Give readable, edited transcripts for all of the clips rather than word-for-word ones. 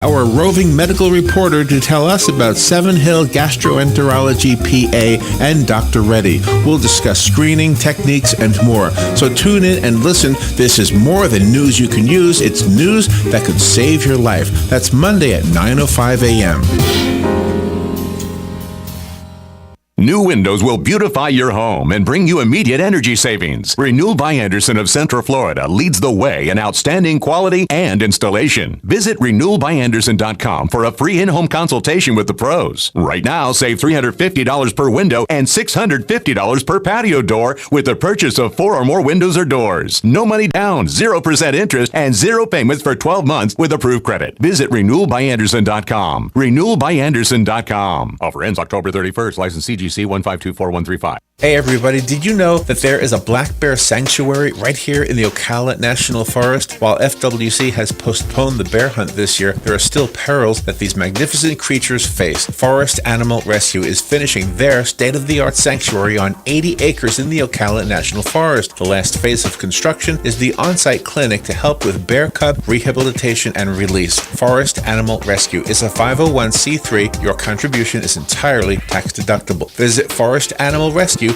our roving medical reporter to tell us about Seven Hill Gastroenterology PA and Dr. Reddy. We'll discuss screening, techniques, and more. So tune in and listen. This is more than news you can use. It's news that could save your life. That's Monday at 9:05 a.m. New windows will beautify your home and bring you immediate energy savings. Renewal by Andersen of Central Florida leads the way in outstanding quality and installation. Visit renewalbyandersen.com for a free in-home consultation with the pros. Right now, save $350 per window and $650 per patio door with the purchase of 4 or more windows or doors. No money down, 0% interest, and 0 payments for 12 months with approved credit. Visit renewalbyandersen.com. renewalbyandersen.com. Offer ends October 31st. License CGC 1524135. Hey everybody, did you know that there is a black bear sanctuary right here in the Ocala National Forest? While FWC has postponed the bear hunt this year, there are still perils that these magnificent creatures face. Forest Animal Rescue is finishing their state-of-the-art sanctuary on 80 acres in the Ocala National Forest. The last phase of construction is the on-site clinic to help with bear cub rehabilitation and release. Forest Animal Rescue is a 501c3. Your contribution is entirely tax-deductible. Visit forestanimalrescue.org.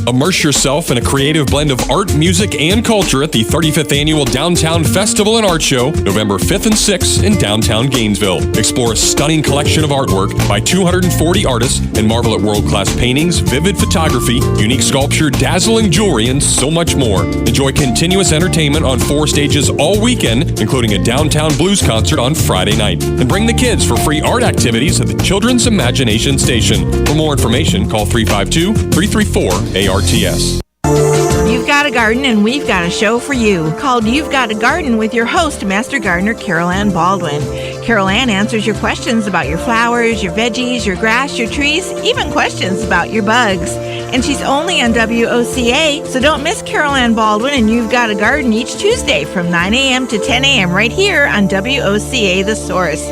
Immerse yourself in a creative blend of art, music, and culture at the 35th Annual Downtown Festival and Art Show, November 5th and 6th in downtown Gainesville. Explore a stunning collection of artwork by 240 artists and marvel at world-class paintings, vivid photography, unique sculpture, dazzling jewelry, and so much more. Enjoy continuous entertainment on 4 stages all weekend, including a downtown blues concert on Friday night. And bring the kids for free art activities at the Children's Imagination Station. For more information, call 352-334-ARTS. You've got a garden and we've got a show for you called You've Got a Garden with your host, Master Gardener Carol Ann Baldwin. Carol Ann answers your questions about your flowers, your veggies, your grass, your trees, even questions about your bugs. And she's only on WOCA, so don't miss Carol Ann Baldwin and You've Got a Garden each Tuesday from 9 a.m. to 10 a.m. right here on WOCA The Source.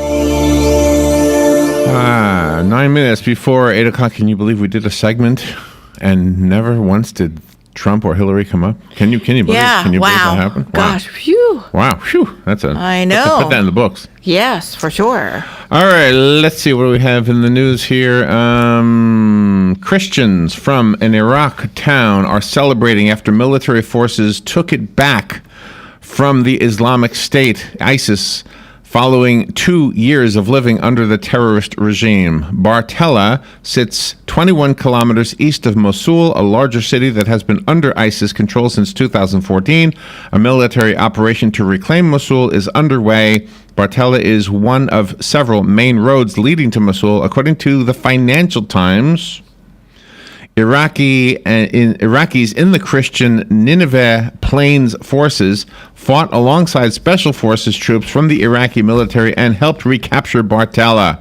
9 minutes before 8 o'clock. Can you believe we did a segment and never once did Trump or Hillary come up? Can you believe? Yeah, can you believe wow. that happened? Gosh, phew. Wow, phew. I know. Put that in the books. Yes, for sure. All right, let's see what do we have in the news here. Christians from an Iraq town are celebrating after military forces took it back from the Islamic State, ISIS, following 2 years of living under the terrorist regime. Bartella sits 21 kilometers east of Mosul, a larger city that has been under ISIS control since 2014. A military operation to reclaim Mosul is underway. Bartella is one of several main roads leading to Mosul, according to the Financial Times. Iraqis in the Christian Nineveh Plains forces fought alongside special forces troops from the Iraqi military and helped recapture Bartella.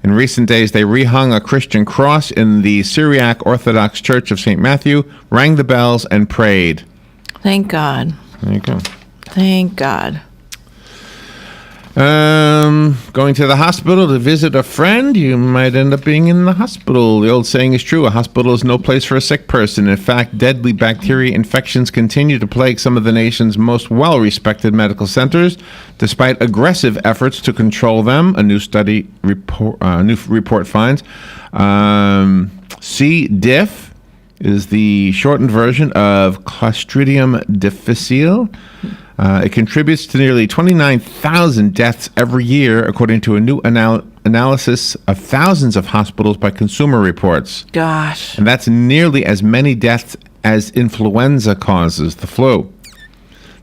In recent days, they rehung a Christian cross in the Syriac Orthodox Church of St. Matthew, rang the bells, and prayed. Thank God. There you go. Thank God. Going to the hospital to visit a friend, you might end up being in the hospital. The old saying is true. A hospital is no place for a sick person. In fact, deadly bacteria infections continue to plague some of the nation's most well-respected medical centers, despite aggressive efforts to control them. A new report finds. C. diff is the shortened version of Clostridium difficile. It contributes to nearly 29,000 deaths every year, according to a new analysis of thousands of hospitals by Consumer Reports. Gosh. And that's nearly as many deaths as influenza causes, the flu.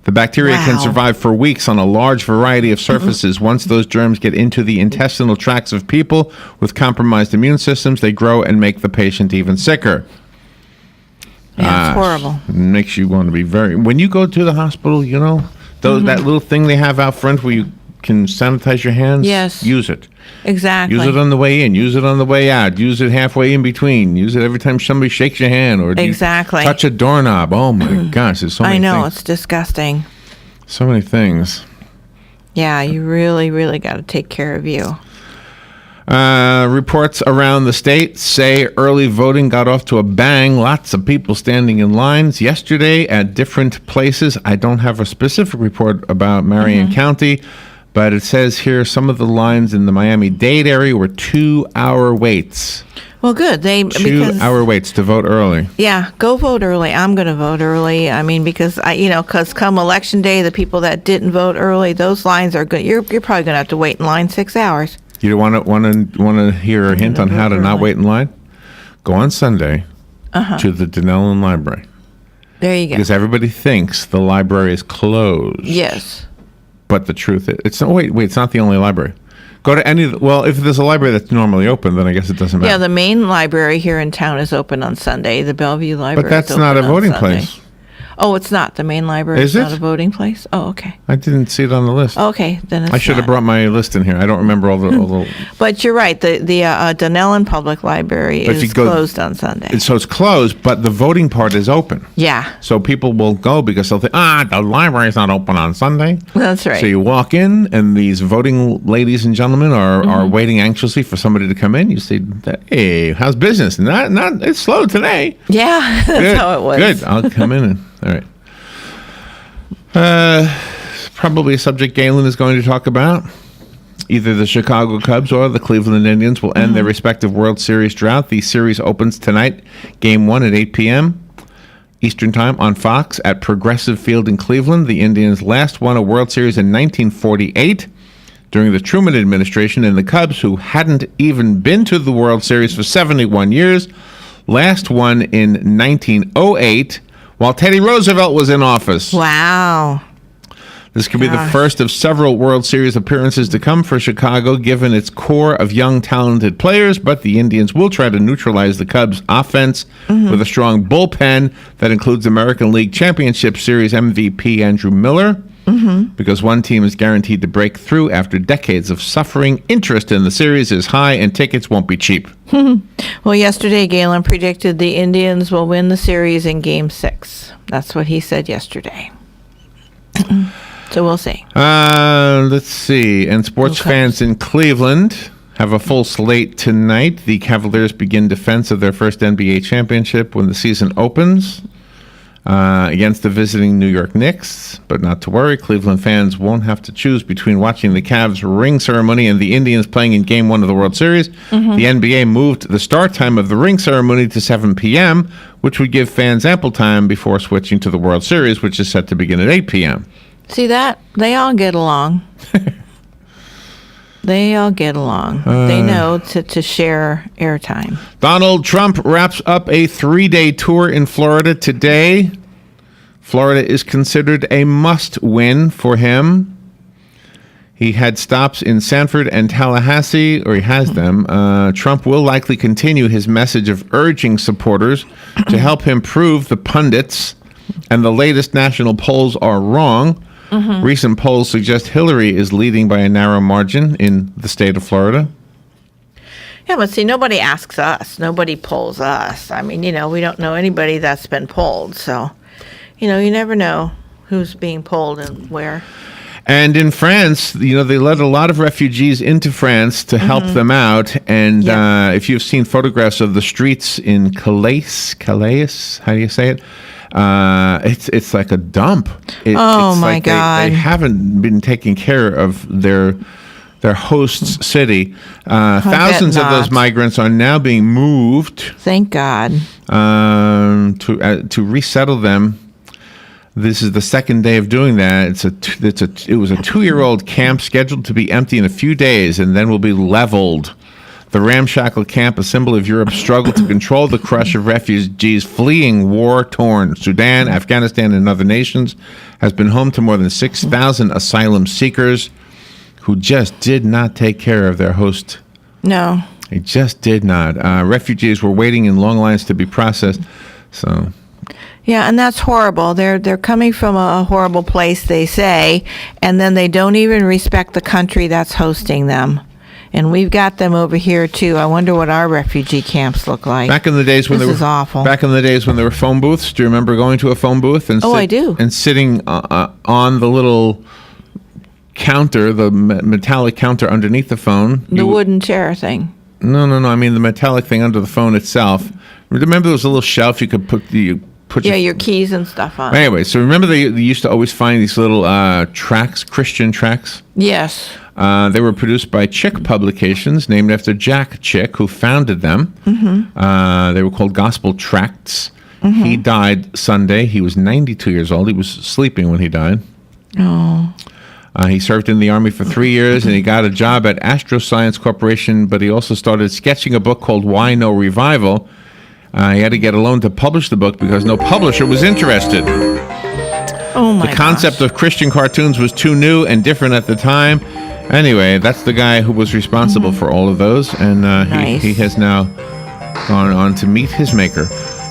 The bacteria can survive for weeks on a large variety of surfaces. Once those germs get into the intestinal tracts of people with compromised immune systems, they grow and make the patient even sicker. Yeah, it's horrible. It makes you want to be when you go to the hospital, you know, that little thing they have out front where you can sanitize your hands. Yes. Use it. Exactly. Use it on the way in. Use it on the way out. Use it halfway in between. Use it every time somebody shakes your hand or exactly. You touch a doorknob. Oh my gosh, there's so many things. I know, it's disgusting. So many things. Yeah, you really, really got to take care of you. Reports around the state say early voting got off to a bang. Lots of people standing in lines yesterday at different places. I don't have a specific report about Marion County, But it says here some of the lines in the Miami-Dade area were 2-hour waits. Well, good. 2-hour waits to vote early. Yeah, go vote early. I'm going to vote early. I mean, because come election day, the people that didn't vote early, those lines are good. You're probably going to have to wait in line 6 hours. You want to hear a hint on how to not wait in line? Go on Sunday to the Denellen Library. There you go. Because everybody thinks the library is closed. Yes. But the truth is, it's not the only library. Go to if there's a library that's normally open, then I guess it doesn't matter. Yeah, the main library here in town is open on Sunday. The Bellevue Library. But that's not a voting place. Oh, it's not. The main library is not it? A voting place? Oh, okay. I didn't see it on the list. Okay, then it's I should have brought my list in here. I don't remember all the But you're right. The Denellen Public Library is closed on Sunday. So it's closed, but the voting part is open. Yeah. So people will go because they'll think, the library's not open on Sunday. That's right. So you walk in, and these voting ladies and gentlemen are waiting anxiously for somebody to come in. You say, hey, how's business? Not it's slow today. Yeah, that's how it was. Good. I'll come in. All right. Probably a subject Galen is going to talk about. Either the Chicago Cubs or the Cleveland Indians will end their respective World Series drought. The series opens tonight, Game 1 at 8 p.m. Eastern Time on Fox at Progressive Field in Cleveland. The Indians last won a World Series in 1948 during the Truman administration, and the Cubs, who hadn't even been to the World Series for 71 years, last won in 1908 while Teddy Roosevelt was in office. Wow. This could be the first of several World Series appearances to come for Chicago, given its core of young, talented players, but the Indians will try to neutralize the Cubs' offense with a strong bullpen that includes American League Championship Series MVP Andrew Miller, because one team is guaranteed to break through after decades of suffering. Interest in the series is high, and tickets won't be cheap. Well, yesterday, Galen predicted the Indians will win the series in Game 6. That's what he said yesterday. So we'll see. Let's see. And sports fans in Cleveland have a full slate tonight. The Cavaliers begin defense of their first NBA championship when the season opens against the visiting New York Knicks. But not to worry, Cleveland fans won't have to choose between watching the Cavs ring ceremony and the Indians playing in Game 1 of the World Series. The NBA moved the start time of the ring ceremony to 7 p.m., which would give fans ample time before switching to the World Series, which is set to begin at 8 p.m. See that? They all get along. They all get along. They know to share airtime. Donald Trump wraps up a 3-day tour in Florida today. Florida is considered a must-win for him. He had stops in Sanford and Tallahassee, or he has them. Trump will likely continue his message of urging supporters to help him prove the pundits and the latest national polls are wrong. Recent polls suggest Hillary is leading by a narrow margin in the state of Florida. Yeah, but see, nobody asks us. Nobody polls us. I mean, we don't know anybody that's been polled. So, you never know who's being polled and where. And in France, they let a lot of refugees into France to help them out. And if you've seen photographs of the streets in Calais, how do you say it? It's like a dump. It's my like God! They haven't been taking care of their host city. Thousands of those migrants are now being moved. Thank God. To resettle them. This is the second day of doing that. It was a 2-year-old camp scheduled to be empty in a few days, and then will be leveled. The ramshackle camp, a symbol of Europe's struggle to control the crush of refugees fleeing war-torn Sudan, Afghanistan, and other nations, has been home to more than 6,000 asylum seekers who just did not take care of their host. No. They just did not. Refugees were waiting in long lines to be processed. So... Yeah, and that's horrible. They're coming from a horrible place, they say, and then they don't even respect the country that's hosting them. And we've got them over here too. I wonder what our refugee camps look like. Back in the days when this is awful. Back in the days when there were phone booths, do you remember going to a phone booth and I do. And sitting on the little counter, the metallic counter underneath the phone, the wooden chair thing? No. I mean the metallic thing under the phone itself. Remember there was a little shelf you could put your keys and stuff on. Anyway, so remember they used to always find these little tracts, Christian tracts? Yes. They were produced by Chick Publications, named after Jack Chick, who founded them. They were called Gospel Tracts. He died Sunday. He was 92 years old. He was sleeping when he died. Oh. He served in the Army for 3 years, and he got a job at Astro Science Corporation, but he also started sketching a book called Why No Revival. He had to get a loan to publish the book because no publisher was interested. Oh my The concept of Christian cartoons was too new and different at the time. Anyway, that's the guy who was responsible for all of those, and Nice. he has now gone on to meet his maker.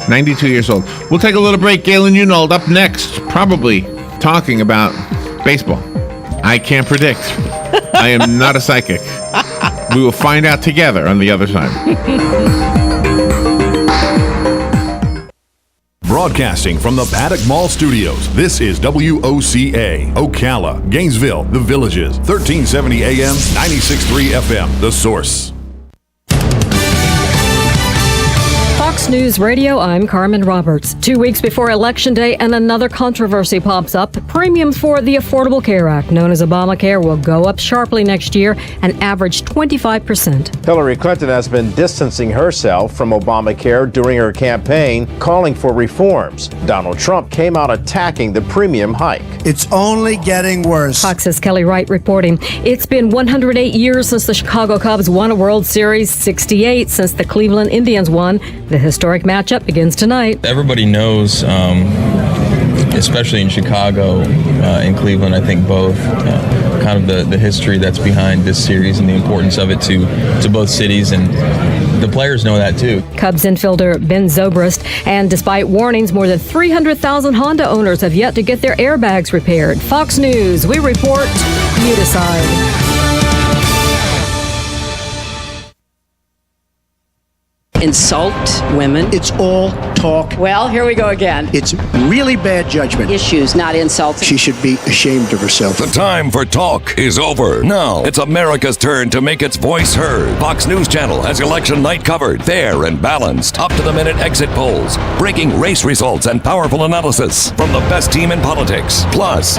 92 years old. We'll take a little break. Galen Unold up next, probably talking about baseball. I can't predict. I am not a psychic. We will find out together on the other side. Broadcasting from the Paddock Mall Studios, this is WOCA, Ocala, Gainesville, The Villages, 1370 AM, 96.3 FM, The Source. Fox News Radio, I'm Carmen Roberts. 2 weeks before Election Day, and another controversy pops up. Premiums for the Affordable Care Act, known as Obamacare, will go up sharply next year and average 25%. Hillary Clinton has been distancing herself from Obamacare during her campaign, calling for reforms. Donald Trump came out attacking the premium hike. It's only getting worse. Fox's Kelly Wright reporting. It's been 108 years since the Chicago Cubs won a World Series, 68 since the Cleveland Indians won. The historic matchup begins tonight. Everybody knows, especially in Chicago, in Cleveland, I think both, kind of the history that's behind this series and the importance of it to both cities, and the players know that too. Cubs infielder Ben Zobrist, and despite warnings, more than 300,000 Honda owners have yet to get their airbags repaired. Fox News, we report, you decide. Insult women. It's all talk. Well, here we go again. It's really bad judgment. Issues, not insults. She should be ashamed of herself. The time for talk is over. Now it's America's turn to make its voice heard. Fox News Channel has election night covered, fair and balanced, up-to-the-minute exit polls, breaking race results and powerful analysis from the best team in politics. Plus,